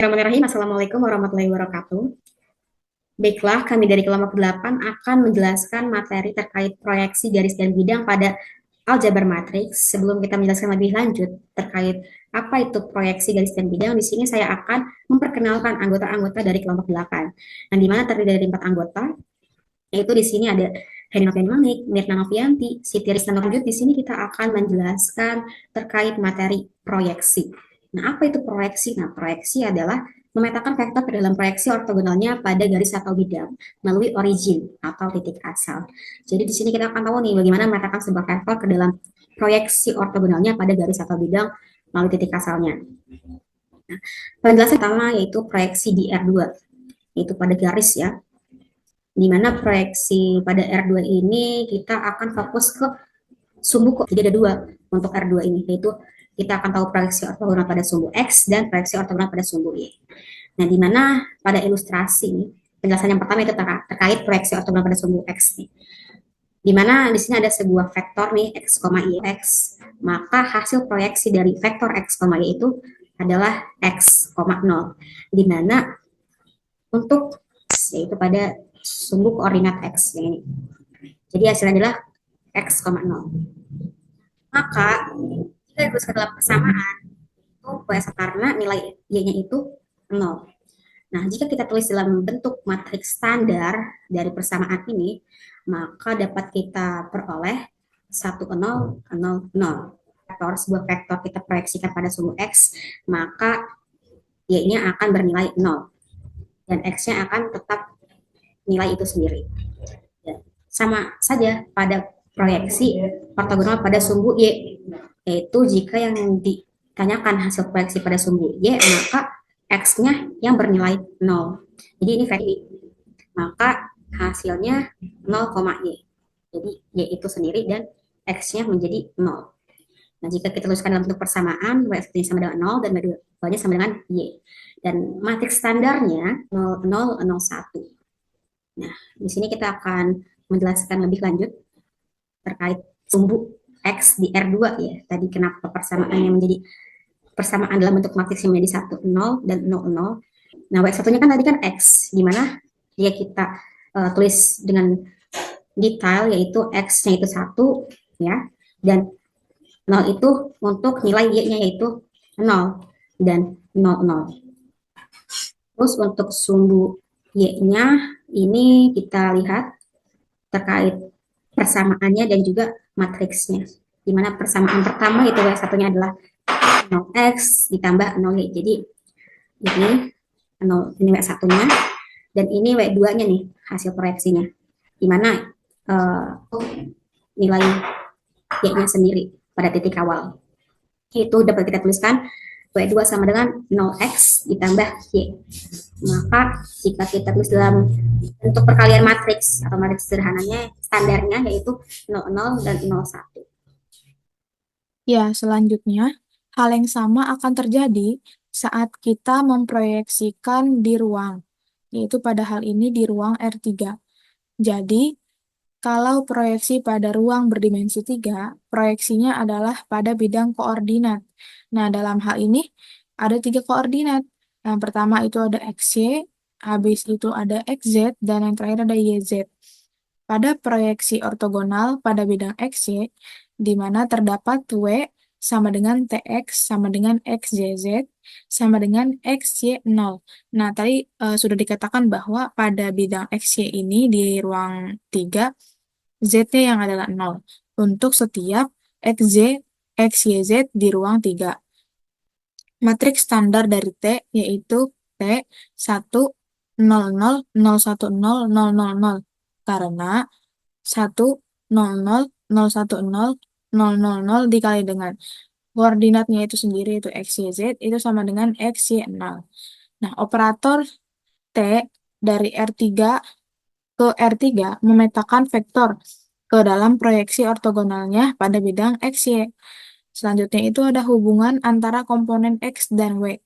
Bismillahirrahmanirrahim. Assalamualaikum warahmatullahi wabarakatuh. Baiklah, kami dari kelompok 8 akan menjelaskan materi terkait proyeksi garis dan bidang pada aljabar matriks. Sebelum kita menjelaskan lebih lanjut terkait apa itu proyeksi garis dan bidang, di sini saya akan memperkenalkan anggota-anggota dari kelompok 8. Nah, di mana terdiri dari 4 anggota, yaitu di sini ada Heni Novian Manik, Mirna Novianti, Siti Risna Nurjut. Di sini kita akan menjelaskan terkait materi proyeksi. Nah, apa itu proyeksi? Nah, proyeksi adalah memetakan vektor ke dalam proyeksi ortogonalnya pada garis atau bidang melalui origin atau titik asal. Jadi di sini kita akan tahu nih bagaimana memetakan sebuah vektor ke dalam proyeksi ortogonalnya pada garis atau bidang melalui titik asalnya. Nah, penjelasan pertama yaitu proyeksi di R2, yaitu pada garis ya. Di mana proyeksi pada R2 ini kita akan fokus ke sumbu. Jadi ada dua untuk R2 ini, yaitu kita akan tahu proyeksi ortogonal pada sumbu X dan proyeksi ortogonal pada sumbu Y. Nah, di mana pada ilustrasi penjelasan yang pertama itu terkait proyeksi ortogonal pada sumbu X nih. Di mana di sini ada sebuah vektor nih X, Y, X, maka hasil proyeksi dari vektor X, Y itu adalah X, 0. Di mana untuk X yaitu pada sumbu koordinat X yang ini. Jadi hasilnya adalah X, 0. Maka jika dituliskan dalam persamaan itu biasa karena nilai Y-nya itu 0. Nah, jika kita tulis dalam bentuk matriks standar dari persamaan ini, maka dapat kita peroleh 1, 0, 0, 0. Vektor, sebuah vektor kita proyeksikan pada sumbu X, maka Y-nya akan bernilai 0. Dan X-nya akan tetap nilai itu sendiri. Ya, sama saja pada proyeksi ortogonal pada sumbu Y, yaitu jika yang ditanyakan hasil proyeksi pada sumbu Y, maka X-nya yang bernilai 0. Jadi ini value. Maka hasilnya 0,Y. Jadi Y itu sendiri dan X-nya menjadi 0. Nah, jika kita tuliskan dalam bentuk persamaan, Y1 sama dengan 0 dan Y2-nya sama dengan Y. Dan matriks standarnya 0, 0, 0, 1. Nah, di sini kita akan menjelaskan lebih lanjut terkait sumbu X di R2 ya. Tadi kenapa persamaannya menjadi persamaan dalam bentuk matriks yang menjadi 1, 0 dan 0, 0. Nah, Y1-nya kan tadi kan X, di mana dia kita tulis dengan detail yaitu X-nya itu 1 ya. Dan 0 itu untuk nilai Y-nya yaitu 0 dan 0, 0. Terus untuk sumbu Y-nya ini kita lihat terkait persamaannya dan juga matriksnya. Di mana persamaan pertama itu Y1-nya adalah 0x ditambah 0y. Jadi ini 0 ini Y1-nya dan ini Y2-nya nih hasil proyeksinya. Di mana nilai Y-nya sendiri pada titik awal. Itu dapat kita tuliskan Y2 sama dengan 0x ditambah Y. Maka jika kita tulis dalam bentuk perkalian matriks atau matriks sederhananya, standarnya yaitu 00 dan 01. Ya, selanjutnya, hal yang sama akan terjadi saat kita memproyeksikan di ruang, yaitu pada hal ini di ruang R3. Jadi, kalau proyeksi pada ruang berdimensi 3, proyeksinya adalah pada bidang koordinat. Nah, dalam hal ini ada 3 koordinat. Yang pertama itu ada XY, habis itu ada XZ, dan yang terakhir ada YZ. Pada proyeksi ortogonal pada bidang XY, di mana terdapat W sama dengan TX sama dengan XYZ sama dengan XY0. Nah, tadi sudah dikatakan bahwa pada bidang XY ini di ruang 3, Z-nya yang adalah 0 untuk setiap XZ, XYZ di ruang 3. Matriks standar dari T yaitu T 1, 0, 0, 0, 1, 0, 0, 0, 0. Karena 1, 0, 0, 0, 1, 0, 0, 0, 0 dikali dengan koordinatnya itu sendiri, itu X, Y, Z, itu sama dengan X, Y, 0. Nah, operator T dari R3 ke R3 memetakan vektor ke dalam proyeksi ortogonalnya pada bidang X, Y. Selanjutnya itu ada hubungan antara komponen X dan Y,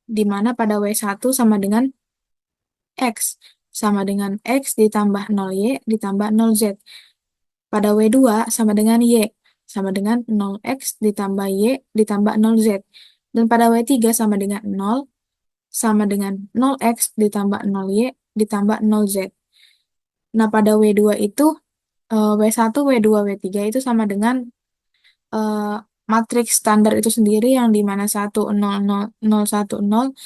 di mana pada W1 sama dengan X, sama dengan X ditambah 0Y ditambah 0Z. Pada W2 sama dengan Y, sama dengan 0X ditambah Y ditambah 0Z. Dan pada W3 sama dengan 0, sama dengan 0x ditambah 0y ditambah 0z. Nah, pada W2 itu, W1, W2, W3 itu sama dengan eh, matriks standar itu sendiri yang di mana 1, 0, 0, 0, 1, 0,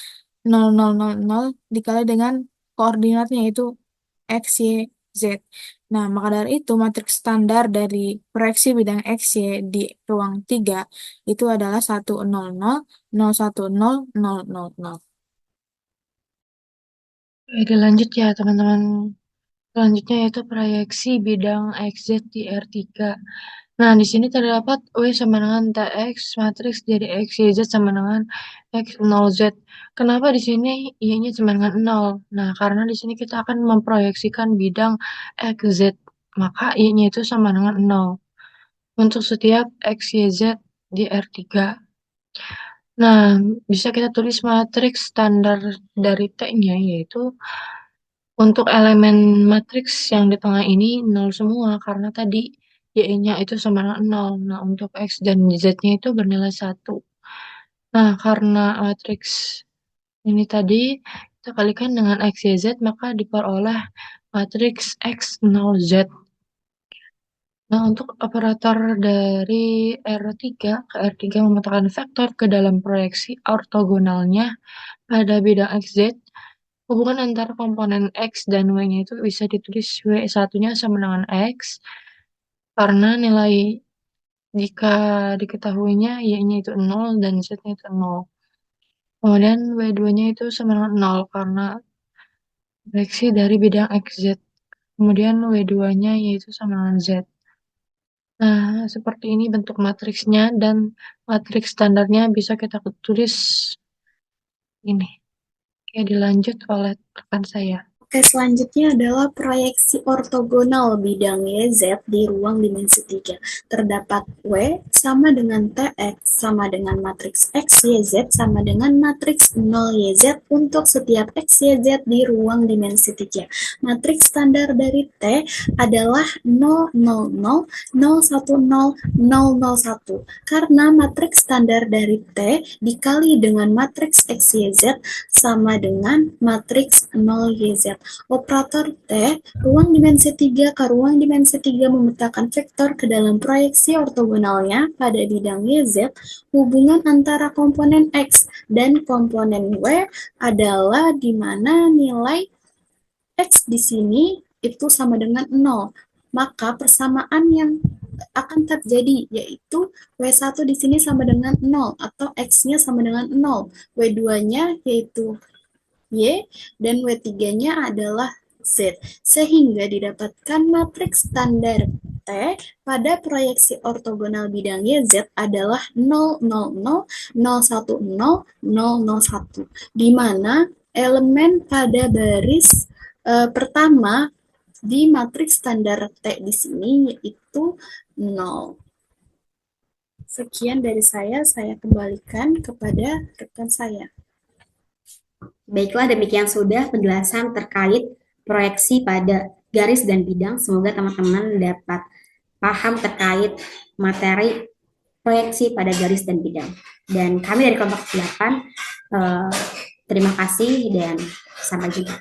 0, 0, 0, 0 dikali dengan koordinatnya yaitu X, Y, Z. Nah, maka dari itu matriks standar dari proyeksi bidang X, Y di ruang 3 itu adalah 1, 0, 0, 0, 1, 0, 0, 0, 0. Oke, lanjut ya teman-teman. Selanjutnya yaitu proyeksi bidang XZ di R3. Nah, di sini terdapat W sama dengan TX, matriks dari X, Y, Z sama dengan X, 0, Z. Kenapa di sini Y-nya sama dengan 0? Nah, karena di sini kita akan memproyeksikan bidang XZ, maka Y-nya itu sama dengan 0 untuk setiap X, Y, Z di R3. Nah, bisa kita tulis matriks standar dari T-nya, yaitu untuk elemen matriks yang di tengah ini 0 semua, karena tadi Y-nya itu sama dengan 0. Nah, untuk X dan Z-nya itu bernilai 1. Nah, karena matriks ini tadi kita kalikan dengan X, Y, Z, maka diperoleh matriks X, 0, Z. Nah, untuk operator dari R3 ke R3 memetakan vektor ke dalam proyeksi ortogonalnya pada bidang XZ, hubungan antara komponen X dan Y-nya itu bisa ditulis W1-nya sama dengan X, karena nilai jika diketahuinya Y-nya itu 0 dan Z-nya itu 0. Kemudian W2-nya itu sama dengan 0 karena proyeksi dari bidang XZ. Kemudian W2-nya yaitu sama dengan Z. Nah, seperti ini bentuk matriksnya dan matriks standarnya bisa kita tulis ini. Oke, dilanjut oleh rekan saya. Oke, selanjutnya adalah proyeksi ortogonal bidang YZ di ruang dimensi 3. Terdapat W sama dengan TX sama dengan matriks XYZ sama dengan matriks 0YZ untuk setiap XYZ di ruang dimensi 3. Matriks standar dari T adalah 0, 0, 0, 0, 1, 0, 0, 0, 1. Karena matriks standar dari T dikali dengan matriks XYZ sama dengan matriks 0YZ. Operator T, ruang dimensi 3 ke ruang dimensi 3 memetakan vektor ke dalam proyeksi ortogonalnya pada bidang YZ, hubungan antara komponen X dan komponen Y adalah di mana nilai X di sini itu sama dengan 0. Maka persamaan yang akan terjadi yaitu W1 di sini sama dengan 0 atau X-nya sama dengan 0. W2-nya yaitu Y dan W3-nya adalah Z, sehingga didapatkan matriks standar T pada proyeksi ortogonal bidang YZ adalah 0, 0, 0, 0, 1, 0, 0, 0, 1, di mana elemen pada baris pertama di matriks standar T di sini yaitu 0. Sekian dari saya kembalikan kepada rekan saya. Baiklah, demikian sudah penjelasan terkait proyeksi pada garis dan bidang. Semoga teman-teman dapat paham terkait materi proyeksi pada garis dan bidang. Dan kami dari kelompok 8, terima kasih dan sampai jumpa.